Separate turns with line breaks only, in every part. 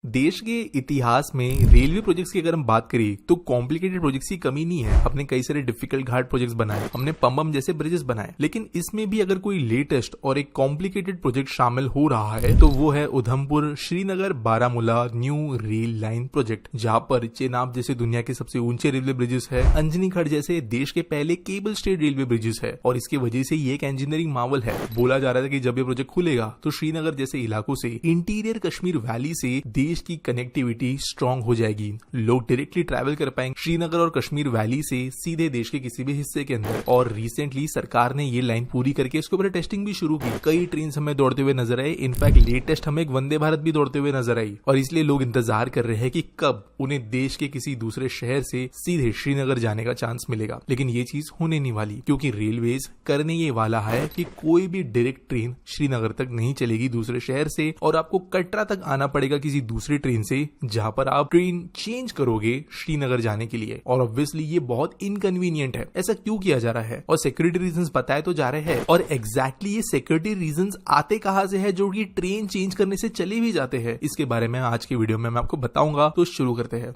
देश के इतिहास में रेलवे प्रोजेक्ट्स की अगर हम बात करें तो कॉम्प्लिकेटेड प्रोजेक्ट्स की कमी नहीं है। हमने कई सारे डिफिकल्ट घाट प्रोजेक्ट्स बनाए, हमने पम्बम जैसे ब्रिजेस बनाए, लेकिन इसमें भी अगर कोई लेटेस्ट और एक कॉम्प्लिकेटेड प्रोजेक्ट शामिल हो रहा है तो वो है Udhampur Srinagar Baramulla new rail line project, जहां पर चेनाब जैसे दुनिया के सबसे ऊंचे रेलवे ब्रिजेस है, अंजनी खड़ जैसे देश के पहले केबल स्टेड रेलवे ब्रिजेस है और इसकी वजह से ये एक इंजीनियरिंग मावल है। बोला जा रहा था कि जब ये प्रोजेक्ट खुलेगा तो श्रीनगर जैसे इलाकों से इंटीरियर कश्मीर वैली से देश की कनेक्टिविटी स्ट्रांग हो जाएगी। लोग डायरेक्टली ट्रैवल कर पाएंगे श्रीनगर और कश्मीर वैली से सीधे देश के किसी भी हिस्से के अंदर। और रिसेंटली सरकार ने ये लाइन पूरी करके इसके ऊपर टेस्टिंग भी शुरू की। कई ट्रेन हमें दौड़ते हुए नजर आए, इनफैक्ट लेटेस्ट हमें एक वंदे भारत भी दौड़ते हुए नजर आई और इसलिए लोग इंतजार कर रहे हैं कि कब उन्हें देश के किसी दूसरे शहर से सीधे श्रीनगर जाने का चांस मिलेगा। लेकिन ये चीज होने नहीं वाली, क्योंकि रेलवेज करने ये वाला है कि कोई भी डायरेक्ट ट्रेन श्रीनगर तक नहीं चलेगी दूसरे शहर से और आपको कटरा तक आना पड़ेगा किसी दूसरी ट्रेन से, जहां पर आप ट्रेन चेंज करोगे श्रीनगर जाने के लिए। और ऑब्वियसली ये बहुत इनकन्वीनियंट है। ऐसा क्यों किया जा रहा है? और सिक्योरिटी रीजंस बताए तो जा रहे हैं, और एग्जैक्टली ये सिक्योरिटी रीजंस आते कहां से है जो कि ट्रेन चेंज करने से चले भी जाते हैं? इसके बारे में आज की वीडियो में मैं आपको बताऊंगा, तो शुरू करते हैं।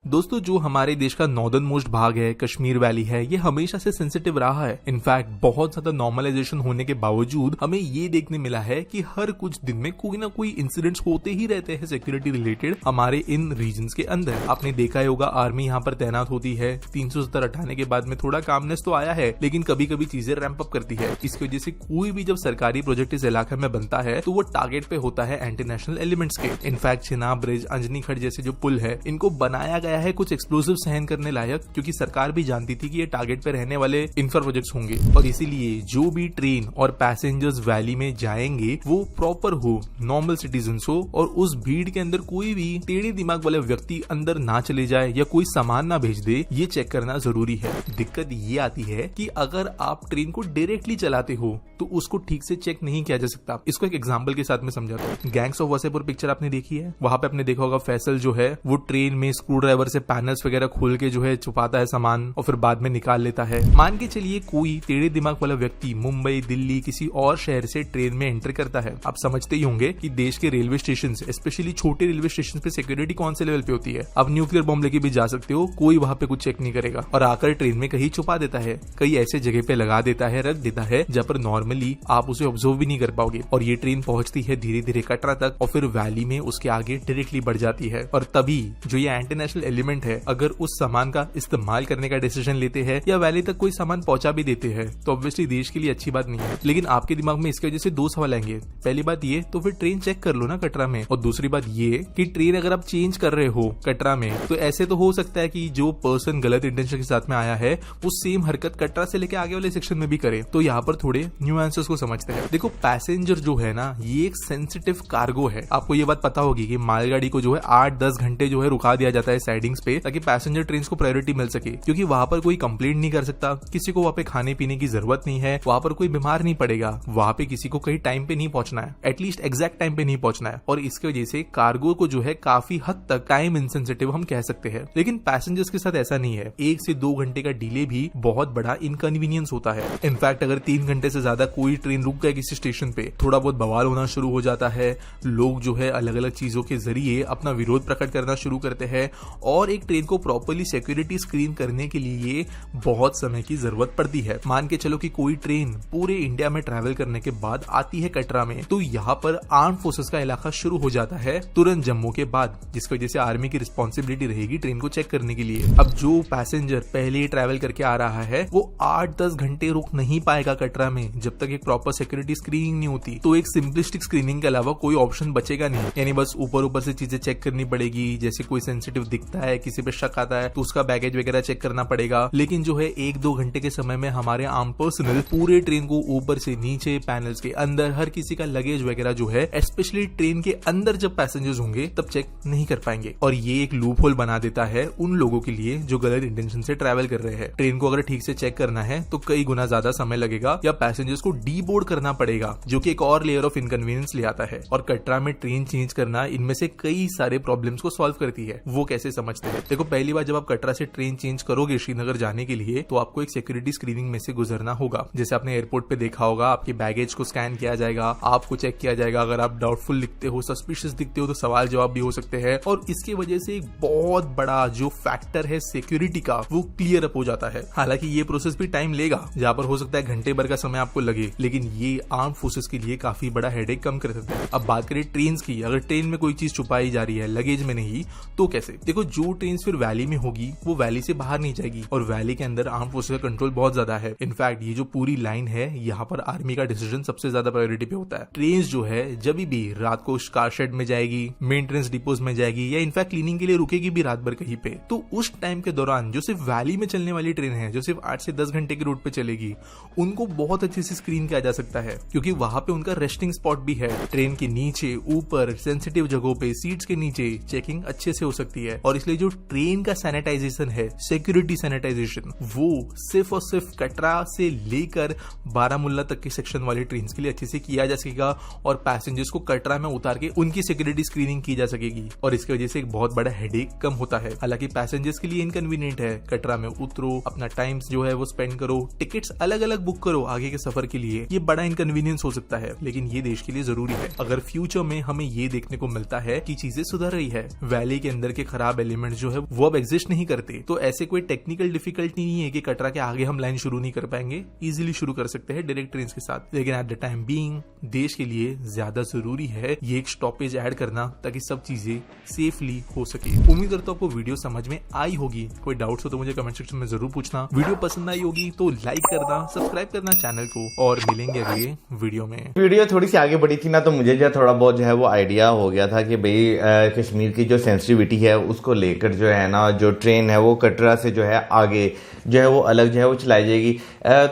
दोस्तों, जो हमारे देश का नॉर्दर्न मोस्ट भाग है, कश्मीर वैली है, ये हमेशा से सेंसिटिव रहा है। इनफैक्ट बहुत ज्यादा नॉर्मलाइजेशन होने के बावजूद हमें ये देखने मिला है कि हर कुछ दिन में कोई ना कोई इंसिडेंट्स होते ही रहते हैं सिक्योरिटी रिलेटेड हमारे इन रीजन्स के अंदर। आपने देखा होगा आर्मी यहाँ पर तैनात होती है। 370 हटाने के बाद में थोड़ा कामनेस तो आया है, लेकिन कभी कभी चीजें रैंप अप करती है। इसकी वजह से कोई भी जब सरकारी प्रोजेक्ट इस इलाके में बनता है तो वो टारगेट पे होता है एंटी नेशनल एलिमेंट्स के। इनफैक्ट चेनाब ब्रिज, अंजनी खड़ जैसे जो पुल है, इनको बनाया गया है कुछ एक्सप्लोसिव सहन करने लायक, क्योंकि सरकार भी जानती थी कि ये टारगेट पे रहने वाले इंफ्रा प्रोजेक्ट्स होंगे। और इसीलिए जो भी ट्रेन और पैसेंजर्स वैली में जाएंगे वो प्रॉपर हो, नॉर्मल सिटीजन्स हो, और उस भीड़ के अंदर कोई भी टेढ़े दिमाग वाले व्यक्ति अंदर ना चले जाए या कोई सामान ना भेज दे, ये चेक करना जरूरी है। दिक्कत ये आती है कि अगर आप ट्रेन को डायरेक्टली चलाते हो तो उसको ठीक से चेक नहीं किया जा सकता। इसको एक एग्जाम्पल के साथ में समझाता हूँ। गैंग्स ऑफ वासेपुर पिक्चर आपने देखी है, वहां पे आपने देखा होगा फैसल जो है वो ट्रेन में स्क्रू ड्राइवर से पैनल्स वगैरह खोल के जो है छुपाता है सामान और फिर बाद में निकाल लेता है। मान के चलिए कोई टेढ़े दिमाग वाला व्यक्ति मुंबई, दिल्ली, किसी और शहर से ट्रेन में एंटर करता है। आप समझते ही होंगे कि देश के रेलवे स्टेशन, स्पेशली छोटे रेलवे स्टेशन पे सिक्योरिटी कौन से लेवल पे होती है। आप न्यूक्लियर बॉम्ब लेके भी जा सकते हो, कोई वहां पे कुछ चेक नहीं करेगा और आकर ट्रेन में कहीं छुपा देता है, कई ऐसे जगह पे लगा देता है, रख देता है जहां पर नॉर्मली आप उसे ऑब्जर्व भी नहीं कर पाओगे। और ये ट्रेन पहुंचती है धीरे धीरे कटरा तक और फिर वैली में उसके आगे डायरेक्टली बढ़ जाती है। और तभी जो ये एंटी नेशनल एलिमेंट है, अगर उस सामान का इस्तेमाल करने का डिसीजन लेते हैं या वैली तक कोई सामान पहुंचा भी देते हैं तो ऑब्वियसली देश के लिए अच्छी बात नहीं है। लेकिन आपके दिमाग में इसकी वजह से दो सवाल आएंगे। पहली बात ये, तो फिर ट्रेन चेक कर लो ना कटरा में। और दूसरी बात ये कि ट्रेन अगर आप चेंज कर रहे हो कटरा में तो ऐसे तो हो सकता है कि जो पर्सन गलत इंटेंशन के साथ में आया है वो सेम हरकत कटरा से लेके आगे वाले सेक्शन में भी करे। तो यहाँ पर थोड़े न्यूएंसेस को समझते हैं। देखो, पैसेंजर जो है ना, ये एक सेंसिटिव कार्गो है। आपको ये बात पता होगी कि मालगाड़ी को जो है 8-10 घंटे जो है रुका दिया जाता है साइडिंग्स पे, ताकि पैसेंजर ट्रेन को प्रायोरिटी मिल सके, क्योंकि वहां पर कोई कंप्लेंट नहीं कर सकता, किसी को वहां पे खाने पीने की जरूरत नहीं है, वहां पर कोई बीमार नहीं पड़ेगा, वहां पे किसी को कहीं टाइम पे नहीं पहुंचना है, एटलीस्ट एग्जैक्ट टाइम पे नहीं पहुंचना है। और इसकी वजह से कार्गो को जो है काफी हद तक टाइम इनसेंसिटिव हम कह सकते हैं। लेकिन पैसेंजर्स के साथ ऐसा नहीं है। 1 से 2 घंटे का डिले भी बहुत बड़ा इनकन्वीनियंस होता है। इनफैक्ट अगर 3 घंटे से ज्यादा कोई ट्रेन रुक गए किसी स्टेशन पे, थोड़ा बहुत बवाल होना शुरू हो जाता है। लोग जो है अलग अलग चीजों के जरिए अपना विरोध प्रकट करना शुरू करते हैं और एक ट्रेन को प्रॉपर्ली सिक्योरिटी स्क्रीन करने के लिए बहुत समय की जरूरत पड़ती है। मान के चलो कि कोई ट्रेन पूरे इंडिया में ट्रैवल करने के बाद आती है कटरा में, तो यहाँ पर आर्म फोर्सेस का इलाका शुरू हो जाता है तुरंत जम्मू के बाद, जिसकी वजह से आर्मी की रिस्पॉन्सिबिलिटी रहेगी ट्रेन को चेक करने के लिए। अब जो पैसेंजर पहले ही ट्रैवल करके आ रहा है वो 8-10 घंटे रुक नहीं पाएगा कटरा में जब तक एक प्रॉपर सिक्योरिटी स्क्रीनिंग नहीं होती। तो एक सिंपलिस्टिक स्क्रीनिंग के अलावा कोई ऑप्शन बचेगा नहीं, यानी बस ऊपर ऊपर से चीजें चेक करनी पड़ेगी। जैसे कोई सेंसिटिव दिखता है, किसी पे शक आता है तो उसका बैगेज वगैरह चेक करना पड़ेगा। लेकिन जो है 1-2 घंटे के समय में हमारे आर्म पर्सनल पूरे ट्रेन को ऊपर से नीचे, पैनल्स के अंदर, हर किसी का लगेज वगैरह जो है, स्पेशली ट्रेन के अंदर जब पैसेंजर्स होंगे तब चेक नहीं कर पाएंगे। और ये एक लूप होल बना देता है उन लोगों के लिए जो गलत इंटेंशन से ट्रैवल कर रहे हैं। ट्रेन को अगर ठीक से चेक करना है तो कई गुना ज्यादा समय लगेगा या पैसेंजर्स को डी बोर्ड करना पड़ेगा, जो कि एक और लेयर ऑफ इनकन्वीनियंस ले आता है। और कटरा में ट्रेन चेंज करना इनमें से कई सारे प्रॉब्लम्स को सॉल्व करती है। वो कैसे समझते हैं? देखो, पहली बार जब आप कटरा से ट्रेन चेंज करोगे श्रीनगर जाने के लिए तो आपको एक सिक्योरिटी स्क्रीनिंग में से गुजरना होगा। जैसे आपने एयरपोर्ट पे देखा होगा, आपके बैगेज को स्कैन किया जाएगा, आपको चेक किया जाएगा। अगर आप डाउटफुल दिखते हो, सस्पिशियस दिखते हो तो सवाल जवाब भी हो सकते हैं। और इसकी वजह से एक बहुत बड़ा जो फैक्टर है सिक्योरिटी का, वो क्लियर अप हो जाता है। हालांकि ये प्रोसेस भी टाइम लेगा, जहां पर हो सकता है घंटे भर का समय आपको लगे, लेकिन ये आर्म फोर्सेस के लिए काफी बड़ा हेडेक कम कर देता है। अब बात करें ट्रेन की, अगर ट्रेन में कोई चीज छुपाई जा रही है, लगेज में नहीं, तो कैसे? देखो, जो ट्रेन फिर वैली में होगी वो वैली से बाहर नहीं जाएगी, और वैली के अंदर आर्म फोर्सेस का कंट्रोल बहुत ज्यादा है। इनफैक्ट ये जो पूरी लाइन है, यहाँ पर आर्मी का डिसीजन सबसे ज्यादा प्रायोरिटी पे होता है। ट्रेन जो है जब भी रात को कार शेड में जाएगी, मेंटेनेंस डिपोज में जाएगी, या इनफैक्ट क्लीनिंग के लिए रुकेगी भी रात भर कहीं पे, तो उस टाइम के दौरान जो सिर्फ वैली में चलने वाली ट्रेन है, जो सिर्फ 8 से 10 घंटे के रूट पे चलेगी, उनको बहुत अच्छे से स्क्रीन किया जा सकता है, क्योंकि वहां पे उनका रेस्टिंग स्पॉट भी है। ट्रेन के नीचे, ऊपर, सेंसिटिव जगहों पे, सीट्स के नीचे चेकिंग अच्छे से हो सकती है। और इसलिए जो ट्रेन का सैनिटाइजेशन है, सिक्योरिटी सैनिटाइजेशन, वो सिर्फ और सिर्फ कटरा से लेकर बारामुल्ला तक के सेक्शन वाली ट्रेन के लिए अच्छे से किया जा सकेगा, और पैसेंजर्स को कटरा में उतार के उनकी सिक्योरिटी स्क्रीनिंग की जा सकेगी। और इसकी वजह से एक बहुत बड़ा हेडेक कम होता है। हालांकि पैसेंजर्स के लिए इनकन्वीनियंट है, कटरा में उतरो, अपना टाइम जो है वो स्पेंड करो, टिकट्स अलग अलग बुक करो आगे के सफर के लिए, ये बड़ा इनकन्वीनियंस हो सकता है, लेकिन ये देश के लिए जरूरी है। अगर फ्यूचर में हमें ये देखने को मिलता है कि चीजें सुधर रही है, वैली के अंदर के खराब एलिमेंट्स जो है वो अब एग्जिस्ट नहीं करते, तो ऐसे कोई टेक्निकल डिफिकल्टी नहीं है कि कटरा के आगे हम लाइन शुरू नहीं कर पाएंगे। इजिली शुरू कर सकते हैं डायरेक्ट ट्रेन के साथ। लेकिन एट द टाइम बीइंग देश के लिए ज्यादा जरूरी है ये एक स्टॉपेज ऐड करना, ताकि सब चीजें सेफली हो सके। उम्मीद करता हूं आपको वीडियो समझ में आई होगी। कोई डाउट्स हो तो मुझे कमेंट सेक्शन में जरूर पूछना। वीडियो पसंद आई होगी तो लाइक करना, सब्सक्राइब करना चैनल को, और मिलेंगे अगले वीडियो में।
वीडियो थोड़ी सी आगे बढ़ी थी ना, तो मुझे जो थोड़ा बहुत जो है वो आइडिया हो गया था कि भाई कश्मीर की जो सेंसिटिविटी है उसको लेकर जो है ना, जो ट्रेन है वो कटरा से जो है आगे जो है वो अलग जो है वो चलाई जाएगी।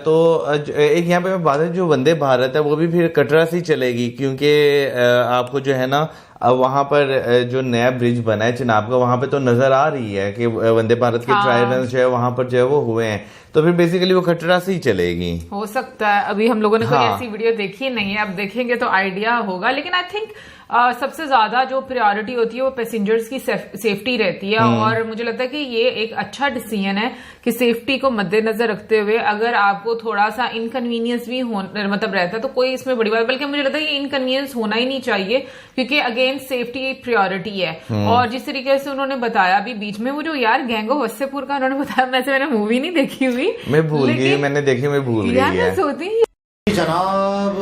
तो एक यहाँ पे बात है, जो वंदे भारत है वो भी फिर कटरा से ही चलेगी, क्योंकि आपको जो है ना अब वहां पर जो नया ब्रिज बना है चिनाब का, वहां पे तो नजर आ रही है कि वंदे भारत के ट्रायल रन जो है वहां पर जो है वो हुए हैं, तो फिर बेसिकली वो कटरा से ही चलेगी।
हो सकता है, अभी हम लोगों ने कोई ऐसी वीडियो देखी नहीं है, अब देखेंगे तो आइडिया होगा। लेकिन आई थिंक सबसे ज्यादा जो प्रायोरिटी होती है वो पैसेंजर्स की सेफ्टी रहती है, और मुझे लगता है कि ये एक अच्छा डिसीजन है कि सेफ्टी को मद्देनजर रखते हुए अगर आपको थोड़ा सा इनकन्वीनियंस भी मतलब रहता है तो कोई इसमें बड़ी बात, बल्कि मुझे लगता है कि इनकन्वीनियंस होना ही नहीं चाहिए, क्योंकि अगेन सेफ्टी प्रायोरिटी है। और जिस तरीके से उन्होंने बताया अभी बीच में, वो जो यार गैंग ऑफ वस्सेपुर का उन्होंने बताया, मैंने मूवी नहीं देखी हुई,
मैं भूल गई, मैंने देखी, मैं भूल गई
जनाब।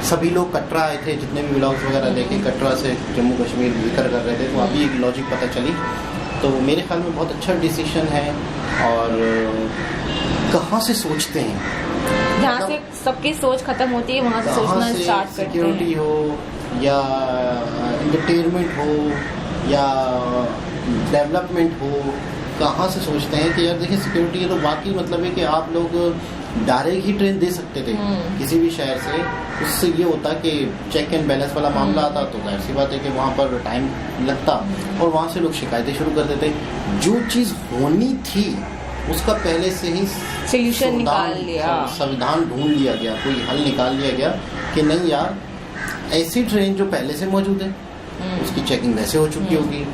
सभी लोग कटरा आए थे, जितने भी ब्लॉग्स वगैरह देखे कटरा से जम्मू कश्मीर जिक्र कर रहे थे, तो अभी एक लॉजिक पता चली। तो मेरे ख्याल में बहुत अच्छा डिसीजन है। और कहाँ से सोचते हैं,
जहाँ से सबकी सोच खत्म होती है वहाँ से सोचना स्टार्ट करते हैं।
सिक्योरिटी हो या एंटरटेनमेंट हो या डेवलपमेंट हो, कहाँ से सोचते हैं कि यार देखिए सिक्योरिटी है तो बाकी मतलब है कि आप लोग डायरेक्ट ही ट्रेन दे सकते थे किसी भी शहर से। उससे ये होता कि चेक एंड बैलेंस वाला मामला आता तो जाहिर सी बात है कि वहाँ पर टाइम लगता और वहाँ से लोग शिकायतें शुरू कर देते। जो चीज़ होनी थी उसका पहले से ही
सोल्यूशन निकाल लिया,
संविधान ढूंढ लिया गया, कोई हल निकाल लिया गया कि नहीं यार ऐसी ट्रेन जो पहले से मौजूद है उसकी चेकिंग वैसे हो चुकी होगी,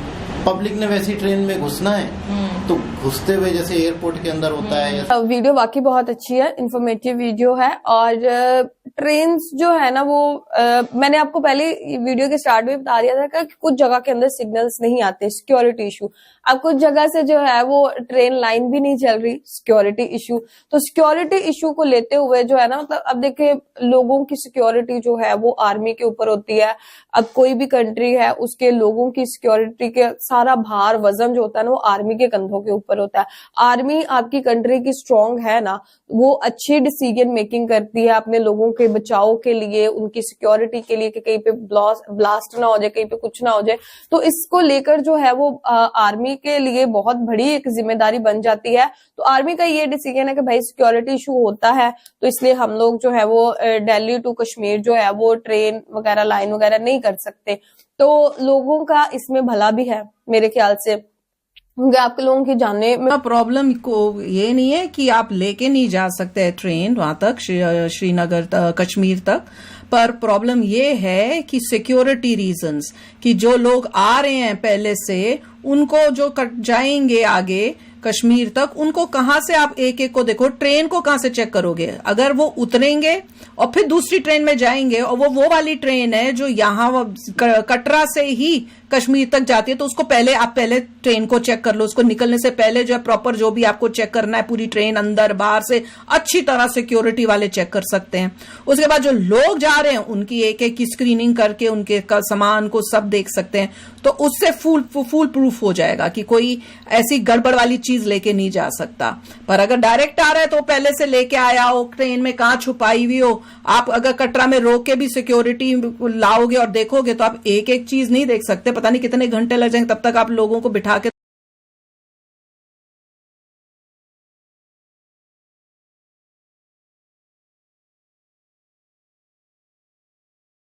पब्लिक ने वैसी ट्रेन में घुसना है तो घुसते हुए जैसे एयरपोर्ट के अंदर होता है।
वीडियो वाकई बहुत अच्छी है, इंफॉर्मेटिव वीडियो है। और ट्रेन्स जो है ना वो मैंने आपको पहले वीडियो के स्टार्ट में बता दिया था कि कुछ जगह के अंदर सिग्नल्स नहीं आते, सिक्योरिटी इशू। अब कुछ जगह से जो है वो ट्रेन लाइन भी नहीं चल रही, सिक्योरिटी इशू। तो सिक्योरिटी इशू को लेते हुए जो है ना, मतलब अब देखिए लोगों की सिक्योरिटी जो है वो आर्मी के ऊपर होती है। अब कोई भी कंट्री है उसके लोगों की सिक्योरिटी के सारा भार वजन जो होता है ना वो आर्मी के कंधों के ऊपर होता है। आर्मी आपकी कंट्री की स्ट्रांग है ना, वो अच्छी डिसीजन मेकिंग करती है अपने लोगों के बचाव के लिए, उनकी सिक्योरिटी के लिए कि कहीं पे ब्लास्ट ना हो जाए, कहीं पे कुछ ना हो जाए। तो इसको लेकर जो है वो आर्मी के लिए बहुत बड़ी एक जिम्मेदारी बन जाती है। तो आर्मी का ये डिसीजन है कि भाई सिक्योरिटी इशू होता है, तो इसलिए हम लोग जो है वो दिल्ली टू कश्मीर जो है वो ट्रेन वगैरह लाइन वगैरह नहीं कर सकते। तो लोगों का इसमें भला भी है मेरे ख्याल से, क्योंकि आपके लोगों की जाने में
प्रॉब्लम को ये नहीं है कि आप लेके नहीं जा सकते ट्रेन वहां तक, श्रीनगर कश्मीर तक, पर प्रॉब्लम ये है कि सिक्योरिटी रीजंस, कि जो लोग आ रहे हैं पहले से, उनको जो जाएंगे आगे कश्मीर तक, उनको कहां से आप एक एक को देखो, ट्रेन को कहां से चेक करोगे? अगर वो उतरेंगे और फिर दूसरी ट्रेन में जाएंगे और वो वाली ट्रेन है जो यहां कटरा से ही कश्मीर तक जाती है, तो उसको पहले ट्रेन को चेक कर लो। उसको निकलने से पहले जो है प्रॉपर जो भी आपको चेक करना है, पूरी ट्रेन अंदर बाहर से अच्छी तरह सिक्योरिटी वाले चेक कर सकते हैं। उसके बाद जो लोग जा रहे हैं उनकी एक एक की स्क्रीनिंग करके उनके सामान को सब देख सकते हैं। तो उससे फुल प्रूफ हो जाएगा कि कोई ऐसी गड़बड़ वाली चीज लेके नहीं जा सकता। पर अगर डायरेक्ट आ रहा है तो पहले से लेके आया हो, ट्रेन में कहां छुपाई हुई हो, आप अगर कटरा में रोक के भी सिक्योरिटी लाओगे और देखोगे तो आप एक एक चीज नहीं देख सकते, पता नहीं कितने घंटे लग जाएंगे, तब तक आप लोगों को बिठा के